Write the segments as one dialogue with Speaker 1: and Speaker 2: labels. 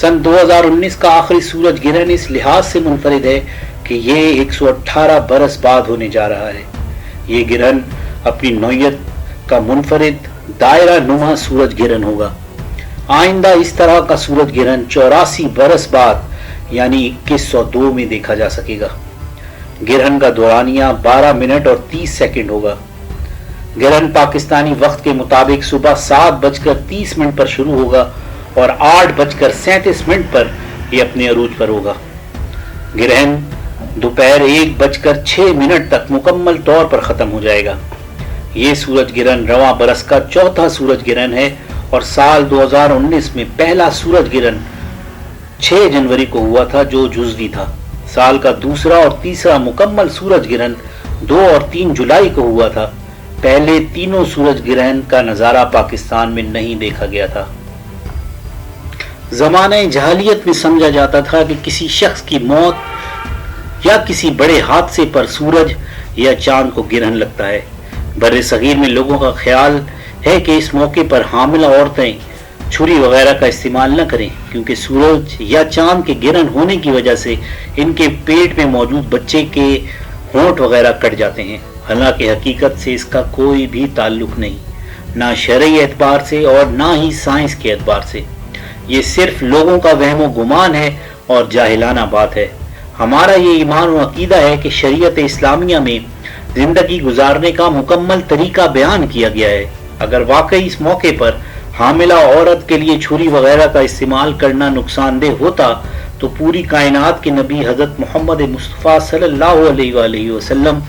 Speaker 1: सन 2019 का आखिरी सूरज ग्रहण इस लिहाज से मुनफरिद है कि ये 118 बरस बाद होने जा रहा है। ये ग्रहण अपनी नौयत का मुनफरिद दायरा नुमा सूरज ग्रहण होगा। आइंदा इस तरह का सूरज ग्रहण 84 बरस बाद यानी 2102 में देखा जा सकेगा। ग्रहण का दौरानिया 12 मिनट और 30 सेकंड होगा। ग्रहण पाकिस्तानी वक्त के मुताबिक सुबह 7:30 पर शुरू होगा और 8:37 पर यह अपने अरूज पर होगा। ग्रहण दोपहर 1:06 तक मुकम्मल तौर पर खत्म हो जाएगा। ये सूरज ग्रहण रवां बरस का चौथा सूरज ग्रहण है और साल 2019 में पहला सूरज ग्रहण 6 जनवरी को हुआ था जो जुज़वी था। साल का दूसरा और तीसरा मुकम्मल सूरज ग्रहण 2 और 3 जुलाई को हुआ था। पहले तीनों सूरज ग्रहण का नजारा पाकिस्तान में नहीं देखा गया था। ज़माने जहालियत में समझा जाता था कि किसी शख्स की मौत या किसी बड़े हादसे पर सूरज या चांद को ग्रहण लगता है। बर्रे सगीर में लोगों का ख्याल है कि इस मौके पर हामिला औरतें छुरी वगैरह का इस्तेमाल न करें, क्योंकि सूरज या चांद के ग्रहण होने की वजह से इनके पेट में मौजूद बच्चे के होंठ वगैरह कट जाते हैं। हालांकि हकीकत से इसका कोई भी ताल्लुक नहीं, ना शरई एतबार से और ना ही साइंस के एतबार से। ये सिर्फ लोगों का वहमो गुमान है और जाहिलाना बात है। हमारा ये ईमान और अकीदा है कि शरीयत इस्लामिया में जिंदगी गुजारने का मुकम्मल तरीका बयान किया गया है। अगर वाकई इस मौके पर हामिला औरत के लिए छुरी वगैरह का इस्तेमाल करना नुकसानदेह होता तो पूरी कायनात के नबी हजरत मोहम्मद मुस्तफ़ा सल्लल्लाहु अलैहि वसल्लम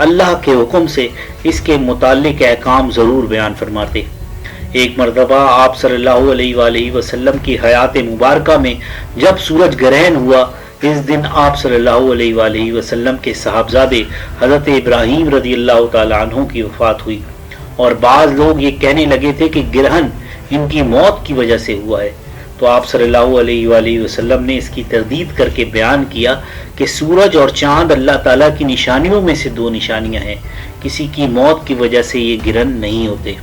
Speaker 1: अल्लाह के हुक्म से इसके मुताल्लिक अहकाम ज़रूर बयान फरमाते। एक मरतबा आप सल्लल्लाहु अलैहि वसल्लम की हयात मुबारका में जब सूरज ग्रहण हुआ, इस दिन आप सल्लल्लाहु अलैहि वसल्लम के साहबजादे हजरत इब्राहीम रज़ियल्लाहु ताला अन्हु की वफ़ात हुई और बाज़ लोग ये कहने लगे थे कि ग्रहण इनकी मौत की वजह से हुआ है। तो आप सल्लल्लाहु अलैहि वसल्लम ने इसकी तरदीद करके बयान किया कि सूरज और चांद अल्लाह ताला की निशानियों में से 2 निशानियां हैं। किसी की मौत की वजह से ये ग्रहण नहीं होते।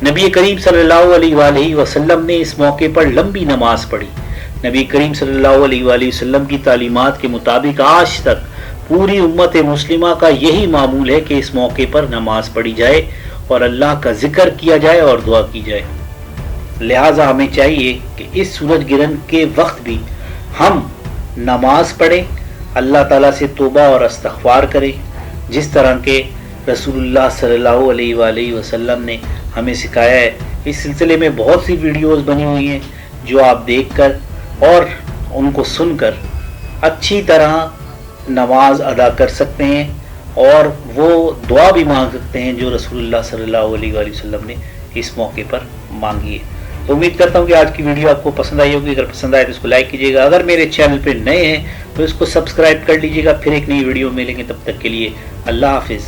Speaker 1: नबी करीम सल्लल्लाहु अलैहि वसल्लम ने इस मौके पर लंबी नमाज पढ़ी। नबी करीम सल्लल्लाहु अलैहि वसल्लम की तालीमात के मुताबिक आज तक पूरी उम्मत मुस्लिमा का यही मामूल है कि इस मौके पर नमाज पढ़ी जाए और अल्लाह का जिक्र किया जाए और दुआ की जाए। लिहाजा हमें चाहिए कि इस सूरज ग्रहण के वक्त भी हम नमाज पढ़ें, अल्लाह ताला से तौबा और इस्तिग़फ़ार करें, जिस तरह के रसूलुल्लाह सल्लल्लाहु अलैहि वसल्लम ने हमें सिखाया है। इस सिलसिले में बहुत सी वीडियोस बनी हुई हैं जो आप देखकर और उनको सुनकर अच्छी तरह नमाज अदा कर सकते हैं और वो दुआ भी मांग सकते हैं जो रसूलुल्लाह सल्लल्लाहु अलैहि वसल्लम ने इस मौके पर मांगी है। तो उम्मीद करता हूँ कि आज की वीडियो आपको पसंद आई होगी। अगर पसंद आए तो इसको लाइक कीजिएगा। अगर मेरे चैनल पे नए हैं तो इसको सब्सक्राइब कर लीजिएगा। फिर एक नई वीडियो मिलेंगे, तब तक के लिए अल्लाह हाफिज़।